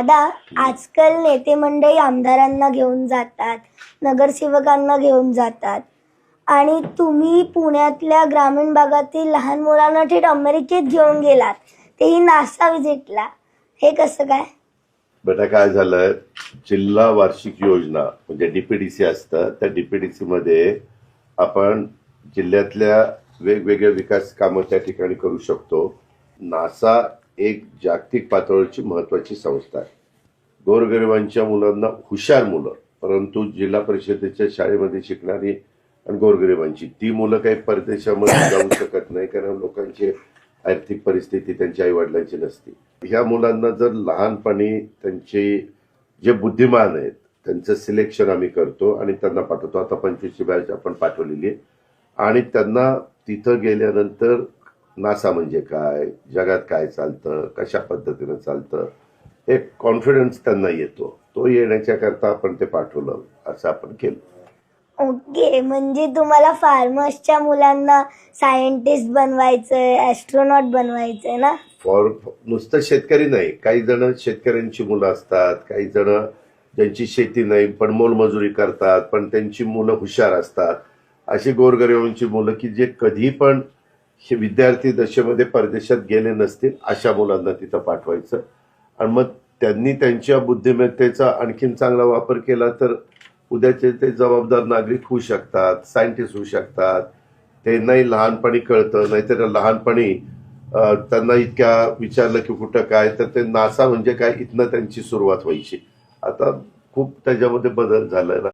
दादा, आजकाल नेते मंडळी आमदारांना घेऊन जातात, नगरसेवकांना घेऊन जातात आणि तुम्ही पुण्यातल्या ग्रामीण भागातील लहान मुलांना थेट अमेरिकेत घेऊन गेलात, तेही नासा व्हिजिटला. हे कसं काय? बेटा काय झालंय, जिल्हा वार्षिक योजना म्हणजे डीपीडीसी असतं, त्या डीपीडीसी मध्ये आपण जिल्ह्यातल्या वेगवेगळ्या विकास कामं त्या ठिकाणी करू शकतो. नासा एक जागतिक पातळीवरची महत्वाची संस्था आहे. गोरगरिबांच्या मुलांना, हुशार मुलं परंतु जिल्हा परिषदेच्या शाळेमध्ये शिकणारी आणि गोरगरिबांची ती मुलं काही परदेशामध्ये जाऊ शकत नाही, कारण लोकांची आर्थिक परिस्थिती त्यांच्या आई वडिलांची नसते. ह्या मुलांना जर लहानपणी त्यांचे जे बुद्धिमान आहेत त्यांचं सिलेक्शन आम्ही करतो आणि त्यांना पाठवतो. आता 25ची बॅच आपण पाठवलेली आहे आणि त्यांना तिथं गेल्यानंतर नासा म्हणजे काय, जगात काय चालतं, कशा पद्धतीनं चालतं, एक कॉन्फिडन्स त्यांना येतो. तो येण्याच्या करता आपण ते पाठवलं, असं आपण केलं. ओके, म्हणजे तुम्हाला फार्मर्सच्या मुलांना सायंटिस्ट बनवायचंय, ॲस्ट्रोनॉट बनवायचंय ना? नुसतं शेतकरी नाही, काही जण शेतकऱ्यांची मुलं असतात, काही जण ज्यांची शेती नाही पण मोलमजुरी करतात, पण त्यांची मुलं हुशार असतात. अशी गोरगरिबांची मुलं की जे कधी पण हे विद्यार्थी दशेमध्ये परदेशात गेले नसतील, अशा मुलांना तिथं पाठवायचं आणि मग त्यांनी त्यांच्या बुद्धिमत्तेचा आणखीन चांगला वापर केला तर उद्याचे ते जबाबदार नागरिक होऊ शकतात, सायंटिस्ट होऊ शकतात. त्यांनाही लहानपणी कळतं, नाहीतर लहानपणी त्यांना इतक्या विचारलं की कुठं काय, तर ते नासा म्हणजे काय इथनं त्यांची सुरुवात व्हायची. आता खूप त्याच्यामध्ये बदल झालाय ना.